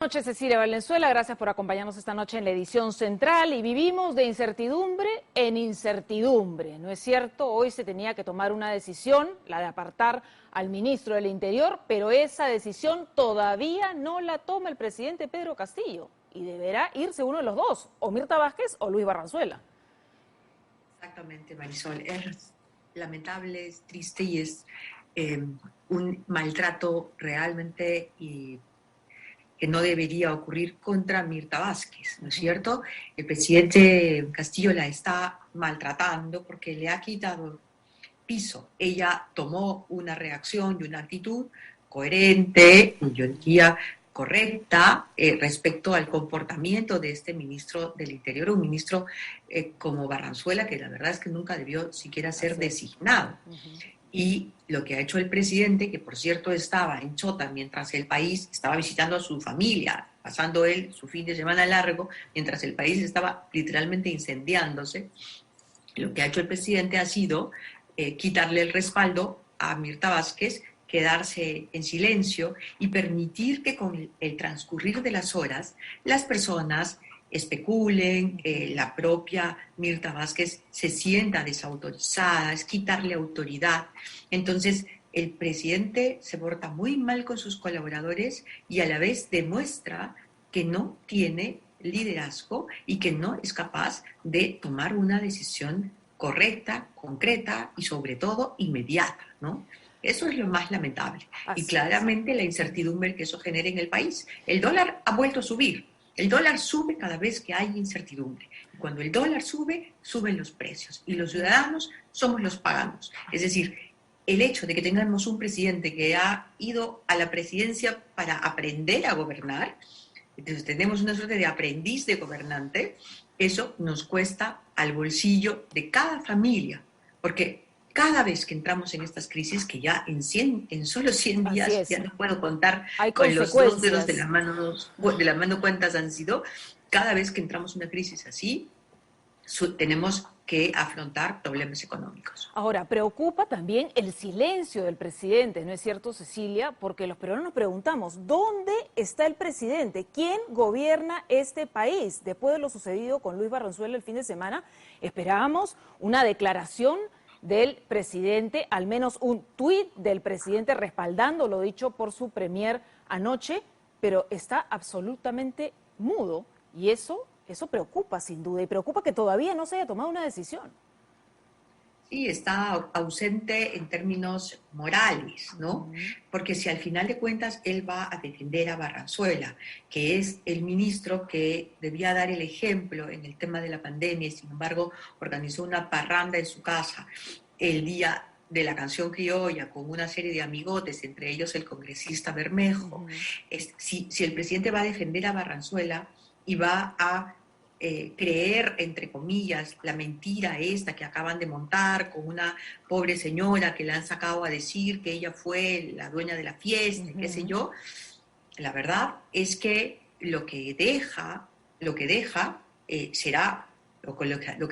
Buenas noches, Cecilia Valenzuela, gracias por acompañarnos esta noche en la edición central. Y vivimos de incertidumbre en incertidumbre, ¿no es cierto? Hoy se tenía que tomar una decisión, la de apartar al ministro del Interior, pero esa decisión todavía no la toma el presidente Pedro Castillo y deberá irse uno de los dos, o Mirta Vázquez o Luis Barranzuela. Exactamente, Marisol. Es lamentable, es triste y es un maltrato realmente que no debería ocurrir contra Mirta Vázquez, ¿no es cierto? El presidente Castillo la está maltratando porque le ha quitado piso. Ella tomó una reacción y una actitud coherente, yo diría correcta, respecto al comportamiento de este ministro del Interior, un ministro como Barranzuela, que la verdad es que nunca debió siquiera ser designado. Y lo que ha hecho el presidente, que por cierto estaba en Chota mientras el país estaba visitando a su familia, pasando él su fin de semana largo, mientras el país estaba literalmente incendiándose, lo que ha hecho el presidente ha sido quitarle el respaldo a Mirta Vázquez, quedarse en silencio y permitir que con el transcurrir de las horas las personas especulen, la propia Mirta Vázquez se sienta desautorizada, es quitarle autoridad. Entonces, el presidente se porta muy mal con sus colaboradores y a la vez demuestra que no tiene liderazgo y que no es capaz de tomar una decisión correcta, concreta y sobre todo inmediata, ¿no? Eso es lo más lamentable. Y claramente la incertidumbre que eso genera en el país. El dólar ha vuelto a subir. El dólar sube cada vez que hay incertidumbre. Y cuando el dólar sube, suben los precios. Y los ciudadanos somos los paganos. Es decir, el hecho de que tengamos un presidente que ha ido a la presidencia para aprender a gobernar, entonces tenemos una suerte de aprendiz de gobernante, eso nos cuesta al bolsillo de cada familia, porque cada vez que entramos en estas crisis, que ya en solo 100 días, ya no puedo contar con los dos dedos de la mano cuántas han sido, cada vez que entramos en una crisis así, tenemos que afrontar problemas económicos. Ahora, preocupa también el silencio del presidente, ¿no es cierto, Cecilia? Porque los peruanos nos preguntamos, ¿dónde está el presidente? ¿Quién gobierna este país? Después de lo sucedido con Luis Barranzuela el fin de semana, esperábamos una declaración del presidente, al menos un tuit del presidente respaldando lo dicho por su premier anoche, pero está absolutamente mudo y eso preocupa sin duda y preocupa que todavía no se haya tomado una decisión. Sí, está ausente en términos morales, ¿no? Porque si al final de cuentas él va a defender a Barranzuela, que es el ministro que debía dar el ejemplo en el tema de la pandemia y sin embargo organizó una parranda en su casa el día de la canción criolla con una serie de amigotes, entre ellos el congresista Bermejo, si el presidente va a defender a Barranzuela y va a creer, entre comillas, la mentira esta que acaban de montar con una pobre señora que le han sacado a decir que ella fue la dueña de la fiesta, qué sé yo, la verdad es que lo que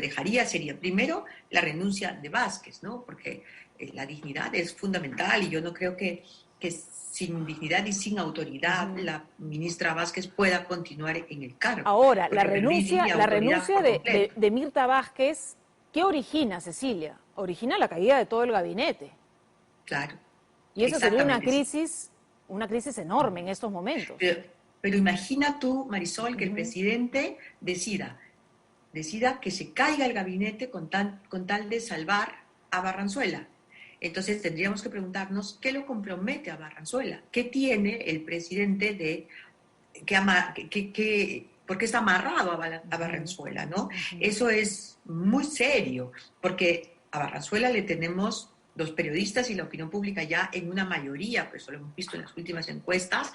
dejaría sería primero la renuncia de Vázquez, ¿no? Porque la dignidad es fundamental y yo no creo que sin dignidad y sin autoridad la ministra Vázquez pueda continuar en el cargo. Ahora, la renuncia de Mirta Vázquez, ¿qué origina, Cecilia? Origina la caída de todo el gabinete. Claro. Y eso sería una crisis enorme en estos momentos. Pero imagina tú, Marisol, que el presidente decida que se caiga el gabinete con tal de salvar a Barranzuela. Entonces tendríamos que preguntarnos qué lo compromete a Barranzuela, qué tiene el presidente por qué está amarrado a Barranzuela, ¿no? Eso es muy serio, porque a Barranzuela le tenemos los periodistas y la opinión pública ya en una mayoría, pues eso lo hemos visto en las últimas encuestas,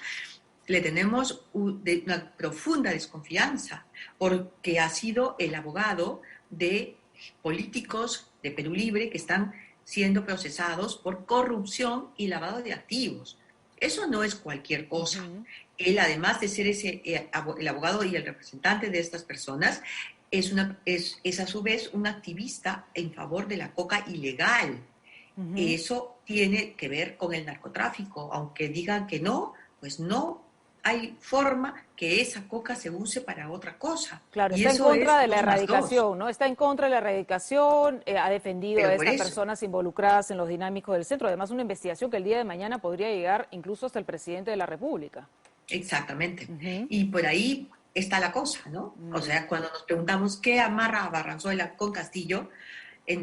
le tenemos una profunda desconfianza, porque ha sido el abogado de políticos de Perú Libre que están siendo procesados por corrupción y lavado de activos. Eso no es cualquier cosa. Él, además de ser el abogado y el representante de estas personas, es a su vez un activista en favor de la coca ilegal. Eso tiene que ver con el narcotráfico. Aunque digan que no, pues no hay forma que esa coca se use para otra cosa. Claro, Y está en eso contra es de la 2 más 2. erradicación, ¿no? Está en contra de la erradicación, ha defendido Pero a por estas eso, personas involucradas en los dinámicos del centro. Además, una investigación que el día de mañana podría llegar incluso hasta el presidente de la República. exactamente. Ujú. Y por ahí está la cosa, ¿no? O sea, cuando nos preguntamos qué amarra a Barranzuela con Castillo,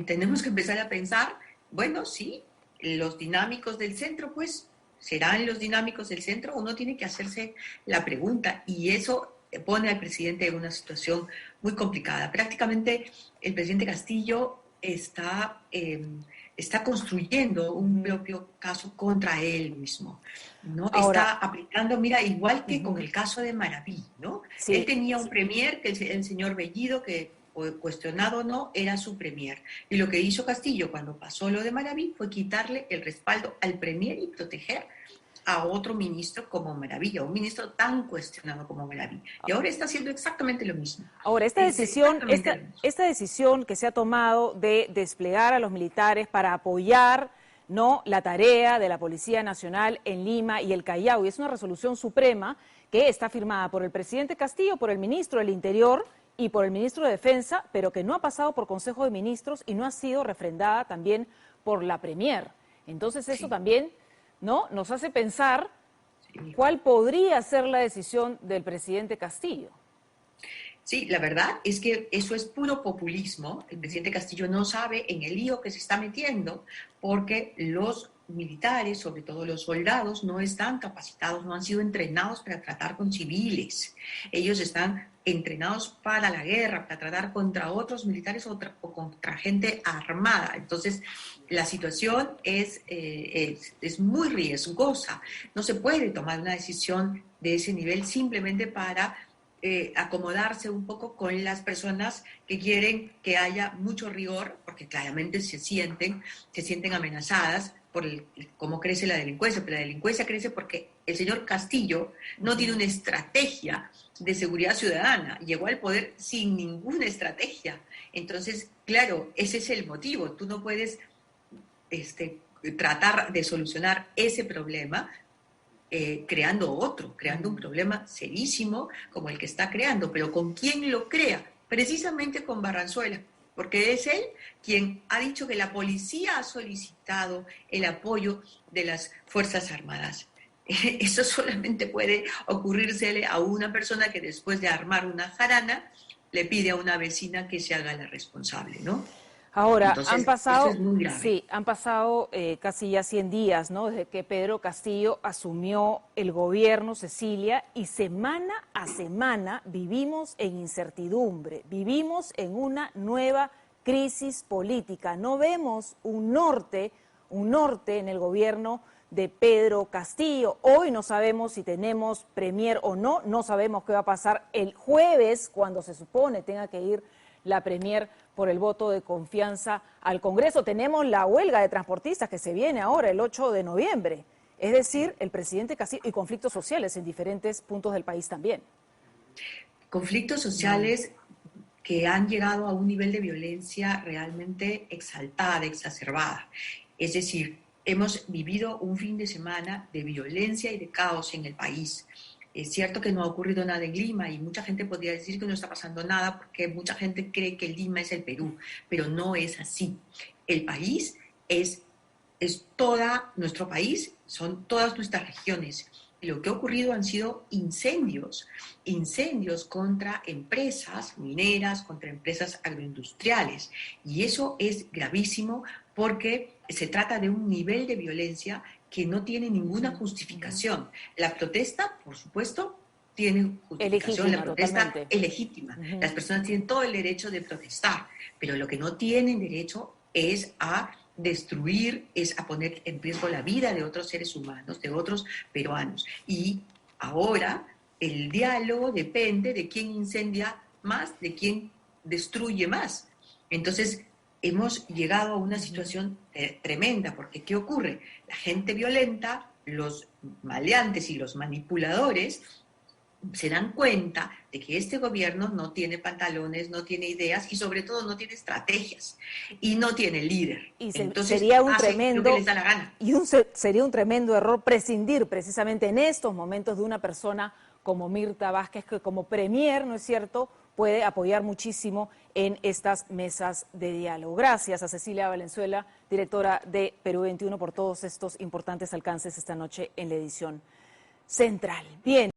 tenemos que empezar a pensar, bueno, sí, los dinámicos del centro, pues, ¿serán los dinámicos del centro? Uno tiene que hacerse la pregunta y eso pone al presidente en una situación muy complicada. Prácticamente el presidente Castillo está construyendo un Ujú. propio caso contra él mismo, ¿no? Ahora, Está aplicando, mira, igual que con ujú, el caso de Maraví, ¿no? Él sí, tenía un premier, que el señor Bellido, que cuestionado o no, era su premier. Y lo que hizo Castillo cuando pasó lo de Maraví fue quitarle el respaldo al premier y proteger a otro ministro como Maravilla, un ministro tan cuestionado como Maravilla. Y ahora está haciendo exactamente lo mismo. ahora, Es exactamente lo mismo. esta decisión que se ha tomado de desplegar a los militares para apoyar, ¿no?, la tarea de la Policía Nacional en Lima y el Callao, y es una resolución suprema que está firmada por el presidente Castillo, por el ministro del Interior y por el ministro de Defensa, pero que no ha pasado por Consejo de Ministros y no ha sido refrendada también por la Premier. Entonces eso Sí, también, ¿no?, nos hace pensar sí. cuál podría ser la decisión del presidente Castillo. Sí, la verdad es que eso es puro populismo. El presidente Castillo no sabe en el lío que se está metiendo porque los militares, sobre todo los soldados, no están capacitados, no han sido entrenados para tratar con civiles. Ellos están entrenados para la guerra, para tratar contra otros militares o contra gente armada. Entonces, la situación es muy riesgosa. No se puede tomar una decisión de ese nivel simplemente para acomodarse un poco con las personas que quieren que haya mucho rigor, porque claramente se sienten amenazadas por cómo crece la delincuencia, pero la delincuencia crece porque el señor Castillo no tiene una estrategia de seguridad ciudadana, llegó al poder sin ninguna estrategia. Entonces, claro, ese es el motivo, tú no puedes este, tratar de solucionar ese problema creando otro, creando un problema serísimo como el que está creando. Pero ¿con quién lo crea? Precisamente con Barranzuela, porque es él quien ha dicho que la policía ha solicitado el apoyo de las Fuerzas Armadas. Eso solamente puede ocurrírsele a una persona que después de armar una jarana le pide a una vecina que se haga la responsable, ¿no? Ahora, Entonces, eso es muy grave. sí, han pasado casi ya 100 días, ¿no?, desde que Pedro Castillo asumió el gobierno, Cecilia, y semana a semana vivimos en incertidumbre, vivimos en una nueva crisis política. No vemos un norte en el gobierno de Pedro Castillo. Hoy no sabemos si tenemos premier o no, no sabemos qué va a pasar el jueves cuando se supone tenga que ir la premier por el voto de confianza al Congreso. Tenemos la huelga de transportistas que se viene ahora el 8 de noviembre. Es decir, el presidente Castillo y conflictos sociales en diferentes puntos del país también. Conflictos sociales que han llegado a un nivel de violencia realmente exaltada, exacerbada. Es decir, hemos vivido un fin de semana de violencia y de caos en el país. Es cierto que no ha ocurrido nada en Lima y mucha gente podría decir que no está pasando nada porque mucha gente cree que Lima es el Perú, pero no es así. El país es toda nuestro país, son todas nuestras regiones. Y lo que ha ocurrido han sido incendios contra empresas mineras, contra empresas agroindustriales. Y eso es gravísimo porque se trata de un nivel de violencia que no tiene ninguna justificación. La protesta, por supuesto, tiene Es justificación, la legítima, protesta totalmente. es legítima. Las personas tienen todo el derecho de protestar, pero lo que no tienen derecho es a destruir, es a poner en riesgo la vida de otros seres humanos, de otros peruanos. Y ahora el diálogo depende de quién incendia más, de quién destruye más. Entonces, hemos llegado a una situación tremenda, porque ¿qué ocurre? La gente violenta, los maleantes y los manipuladores se dan cuenta de que este gobierno no tiene pantalones, no tiene ideas y sobre todo no tiene estrategias y no tiene líder. Y Entonces sería un hace tremendo, lo que les da la gana. sería un tremendo error prescindir precisamente en estos momentos de una persona como Mirta Vázquez, que como premier, ¿no es cierto?, puede apoyar muchísimo en estas mesas de diálogo. Gracias a Cecilia Valenzuela, directora de Perú 21, por todos estos importantes alcances esta noche en la edición central. Bien.